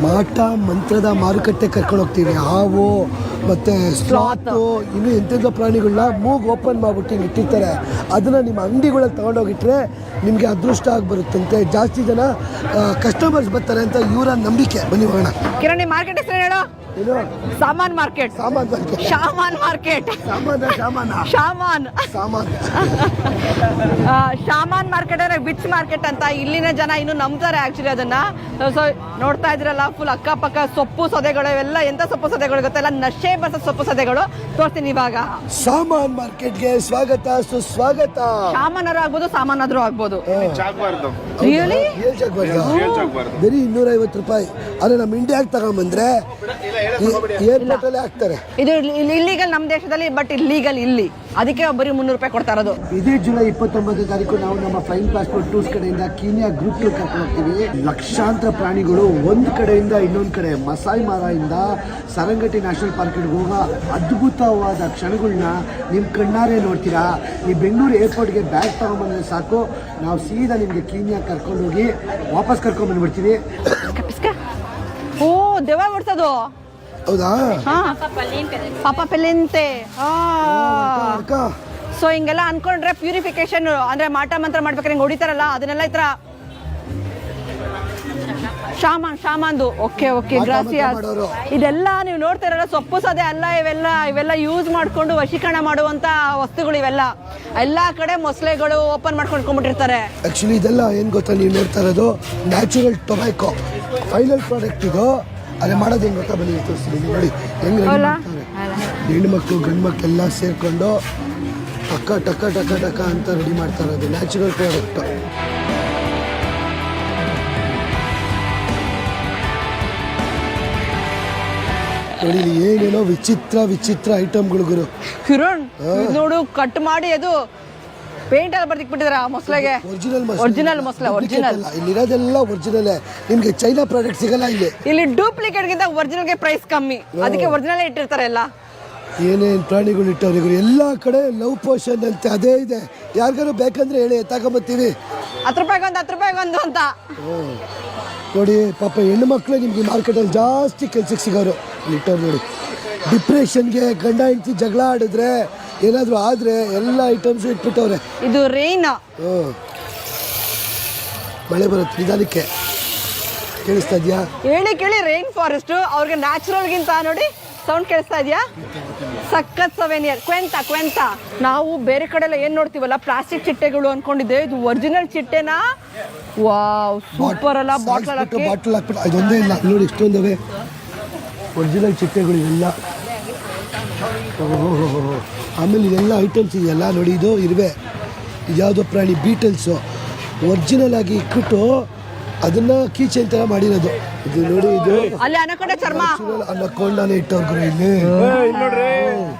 ಮಾಟ ಮಂತ್ರದ ಮಾರುಕಟ್ಟೆ ಕರ್ಕೊಂಡು ಹೋಗ್ತೀವಿ. ಹಾವು ಮತ್ತು ಸ್ಲಾತು ಇನ್ನು ಎಂತೆಂಥ ಪ್ರಾಣಿಗಳನ್ನ ಮೂಗು ಓಪನ್ ಮಾಡಿಬಿಟ್ಟು ಹಿಂಗೆ ಇಟ್ಟಿರ್ತಾರೆ. ಅದನ್ನು ನಿಮ್ಮ ಅಂಗಡಿಗಳಲ್ಲಿ ತೊಗೊಂಡೋಗಿಟ್ರೆ ನಿಮಗೆ ಅದೃಷ್ಟ ಆಗಿ ಬರುತ್ತಂತೆ. ಜಾಸ್ತಿ ಜನ ಕಸ್ಟಮರ್ಸ್ ಬರ್ತಾರೆ ಅಂತ ಇವರ ನಂಬಿಕೆ. ಬನ್ನಿ ಹೋಗೋಣ. ಕಿರಣಿ ಮಾರ್ಕೆಟ್ ಹೆಸರು ಹೇಳು. ಏನು? ಸಾಮಾನ್ ಮಾರ್ಕೆಟ್. ಶಾಮಾನ್ ಮಾರ್ಕೆಟ್. ಶಾಮಾನ್ ಮಾರ್ಕೆಟ್ ಅಂದ್ರೆ ವಿಚ್ ಮಾರ್ಕೆಟ್ ಅಂತ ಇಲ್ಲಿನ ಜನ ಇನ್ನು ನಂಬ್ತಾರೆ ಆಕ್ಚುಲಿ ಅದನ್ನ. ಸೊ ನೋಡ್ತಾ ಇದ್ರಲ್ಲ ಫುಲ್ ಅಕ್ಕಪಕ್ಕ ಸೊಪ್ಪು ಸದೆಗಳು ಇವೆಲ್ಲ ಎಂತ ಸೊಪ್ಪು ಸದೆಗಳು ಗೊತ್ತೆಲ್ಲ ನಶೆ ಬಸ ಸೊಪ್ಪು ಸದೆಗಳು ತೋರಿಸ್ತೀನಿ ಇವಾಗ. ಸಾಮಾನ್ ಮಾರ್ಕೆಟ್ಗೆ ಸ್ವಾಗತ ಸುಸ್ವಾಗತ. ಸಾಮಾನಾದ್ರೂ ಆಗ್ಬೋದು ಸಾಮಾನಾದ್ರೂ ಆಗ್ಬೋದು. ಬರೀ 250 ರೂಪಾಯಿ. ಅದೇ ನಮ್ಮ ಇಂಡಿಯಾಗೆ ತಗೊಂಡ್ಬಂದ್ರೆ ಏರ್ಪೋರ್ಟ್ ಅಲ್ಲಿ ಹಾಕ್ತಾರೆ. ಇದು ಇಲ್ಲಿಗಲ್ ನಮ್ಮ ದೇಶದಲ್ಲಿ, ಬಟ್ ಇಲ್ಲೀಗಲ್ ಇಲ್ಲಿ. ಅದಕ್ಕೆ ಬರೀ 300 ರೂಪಾಯಿ ಕೊಡ್ತಾ ಇರೋದು. ಇದೇ ಜುಲೈ 29ನೇ ತಾರೀಕು ನಾವು ನಮ್ಮ ಫ್ಲೈಯಿಂಗ್ ಪಾಸ್ಪೋರ್ಟ್ ಟೂರ್ಸ್ ಕಡೆಯಿಂದ ಕೀನ್ಯಾ ಗ್ರೂಪ್ ಟೂರ್ ಕರ್ಕೊಂಡು ಹೋಗ್ತೀವಿ. ಲಕ್ಷಾಂತರ ಪ್ರಾಣಿಗಳು ಒಂದು ಕಡೆಯಿಂದ ಇನ್ನೊಂದು ಕಡೆ ಮಸಾಯಿ ಮಾರಾಯಿಂದ ಸರಂಗಟಿ ನ್ಯಾಷನಲ್ ಪಾರ್ಕ್ಗೆ ಹೋಗೋ ಅದ್ಭುತವಾದ ಕ್ಷಣಗಳನ್ನ ನಿಮ್ಮ ಕಣ್ಣಾರೆ ನೋಡ್ತೀರಾ. ಈ ಬೆಂಗಳೂರು ಏರ್ಪೋರ್ಟ್ಗೆ ಬ್ಯಾಗ್ ತಗೊಂಡ್ಬಂದ್ರೆ ಸಾಕು, ನಾವು ಸೀದಾ ನಿಮಗೆ ಕೀನ್ಯಾ ಕರ್ಕೊಂಡು ಹೋಗಿ ವಾಪಸ್ ಕರ್ಕೊಂಡು ಬಂದ್ಬಿಡ್ತೀವಿ. ಓ ದೆವ್ವ ಬಿಡ್ಸೋದು. ಹೌದಾ? ಪಾಪ ಪೆಲೆಂತೆ. ಸೊ ಹಿಂಗೆಲ್ಲ ಅನ್ಕೊಂಡ್ರೆ ಪ್ಯೂರಿಫಿಕೇಶನ್ ಅಂದ್ರೆ ಮಾಟ ಮಂತ್ರ ಮಾಡ್ಬೇಕಾದ್ರೆ ಹಿಂಗೆ ಹೊಡಿತಾರಲ್ಲ ಅದನ್ನೆಲ್ಲ ಈ ತರ ಶಾಮಾನ್ದು. ಓಕೆ ಗ್ರಾಸಿಯಾಸ್. ಇದೆಲ್ಲ ನೀವು ನೋಡ್ತಾ ಇರಲ್ಲ ಸೊಪ್ಪು ಸದೆ ಅಲ್ಲ, ಇವೆಲ್ಲ ಯೂಸ್ ಮಾಡ್ಕೊಂಡು ವಶೀಕರಣ ಮಾಡುವಂತ ವಸ್ತುಗಳು. ಇವೆಲ್ಲ ಎಲ್ಲಾ ಕಡೆ ಮೊಸಳೆಗಳು ಓಪನ್ ಮಾಡ್ಕೊಂಡ್ಬಿಟ್ಟಿರ್ತಾರೆ. ಆಕ್ಚುಲಿ ಇದೆಲ್ಲ ಏನ್ ಗೊತ್ತಾ, ನೀವು ನೋಡ್ತಾ ಇರೋದು ನ್ಯಾಚುರಲ್ ಟೊಬ್ಯಾಕೋ ಫೈನಲ್ ಪ್ರಾಡಕ್ಟ್. ಇದು ಅದೇ ಮಾಡೋದು ಹೆಂಗೆ ಗೊತ್ತಾ, ಬನ್ನಿ ತೋರಿಸ್ತೀನಿ ನೋಡಿ ಹೆಂಗೆ ಹೆಣ್ಣು ಮಕ್ಕಳು ಗಂಡು ಮಕ್ಕಳು ಎಲ್ಲ ಸೇರಿಕೊಂಡು ಟಕ್ಕ ಟಕ್ಕ ಟಕ್ಕ ಟಕ್ಕ ಅಂತ ರೆಡಿ ಮಾಡ್ತಾ ಇರೋದು ನ್ಯಾಚುರಲ್ ಪ್ರಾಡಕ್ಟ್. ನೋಡಿ ಏನೇನೋ ವಿಚಿತ್ರ ಐಟಮ್ಗಳು ಗುರು. ಕಿರಣ್ ನೋಡು, ಕಟ್ ಮಾಡಿ ಅದು ಪೇಂಟ್ ಎಲ್ಲ ಬರ್ದಿಕ್ಬಿಟ್ಟಿದಾರೆ ಮೊಸಳೆಗೆ. ಒರಿಜಿನಲ್ ಮೊಸಳೆ. ಇಲ್ಲಿರೋದೆಲ್ಲ ಒರಿಜಿನಲ್. ನಿಮ್ಗೆ ಚೈನಾ ಪ್ರಾಡಕ್ಟ್ ಸಿಗಲ್ಲ ಇಲ್ಲಿ ಡೂಪ್ಲಿಕೇಟ್ ಗಿಂತ ಒರಿಜಿನಲ್ಗೆ ಪ್ರೈಸ್ ಕಮ್ಮಿ, ಅದಕ್ಕೆ ಒರಿಜಿನಲ್ ಇಟ್ಟಿರ್ತಾರೆ ಎಲ್ಲ. ಏನೇನು ಪ್ರಾಣಿಗಳು ಇಟ್ಟವ್ರಿಗೆ ಎಲ್ಲ ಕಡೆ ಲವ್ ಪೋಷನ್ ಅಂತ ಅದೇ ಇದೆ. ಯಾರಿಗಾರು ಬೇಕಂದ್ರೆ ಹೇಳಿ ತಗೊಂಬತ್ತೀವಿ. 10 ರೂಪಾಯಿಗೊಂದು ಅಂತ. ನೋಡಿ ಪಾಪ ಹೆಣ್ಣು ಮಕ್ಕಳು ನಿಮ್ಗೆ ಮಾರ್ಕೆಟಲ್ಲಿ ಜಾಸ್ತಿ ಕೆಲ್ಸಕ್ಕೆ ಸಿಗೋರು ಇಟ್ಟವ್ರು. ನೋಡಿ ಡಿಪ್ರೆಷನ್ಗೆ ಗಂಡ ಹೆಂಡತಿ ಜಗಳ ಆಡಿದ್ರೆ ಏನಾದರೂ ಆದರೆ ಎಲ್ಲ ಐಟಮ್ಸ್ ಇಟ್ಬಿಟ್ಟವ್ರೆ. ಇದು ರೈನ್. ಮಳೆ ಬರುತ್ತೆ ನಿಧಾನಕ್ಕೆ. ಕೇಳಿಸ್ತಾ ಇದೆಯಾ? ಕೇಳಿ ರೈನ್ ಫಾರೆಸ್ಟ್. ಅವ್ರಿಗೆ ನ್ಯಾಚುರಲ್ಗಿಂತ ನೋಡಿ ಸೌಂಡ್ ಕೇಳಿಸ್ತಾ ಇದೆಯಾ? ಸಖತ್ ಸವೆನಿಯರ್. ಕ್ವೆಂತ ನಾವು ಬೇರೆ ಕಡೆ ಎಲ್ಲ ಏನು ನೋಡ್ತೀವಲ್ಲ ಪ್ಲಾಸ್ಟಿಕ್ ಚಿಟ್ಟೆಗಳು ಅನ್ಕೊಂಡಿದ್ದೆ, ಇದು ಒರಿಜಿನಲ್ ಚಿಟ್ಟೆನಾ? ವಾವ್, ಸೂಪರ್ ಅಲ್ಲ. ಬಾಟಲ್ ಹಾಕ್ಬಿಟ್ಟು ಅದೊಂದೇ ಇಲ್ಲ ನೋಡಿ, ಇಷ್ಟೊಂದವೆ ಒರಿಜಿನಲ್ ಚಿಟ್ಟೆಗಳು ಇವೆಲ್ಲ. ಆಮೇಲೆ ಇದೆಲ್ಲ ಐಟಮ್ಸ್ ಇದೆಯಲ್ಲ ನೋಡಿ, ಇದು ಇರುವೆ, ಇದ್ಯಾವುದೋ ಪ್ರಾಣಿ ಬೀಟಲ್ಸು ಒರಿಜಿನಲ್ ಆಗಿ ಇಟ್ಬಿಟ್ಟು ಅದನ್ನ ಕೀಚೆನ್ ಥರ ಮಾಡಿರೋದು. ಇದು ನೋಡಿ, ಇದು ಅಲ್ಲಿ ಅನಕೊಂಡ ಚರ್ಮ ಅನಕೊಂಡಾನೆ ಇಟ್ಟವ್ರು ಇಲ್ಲಿ.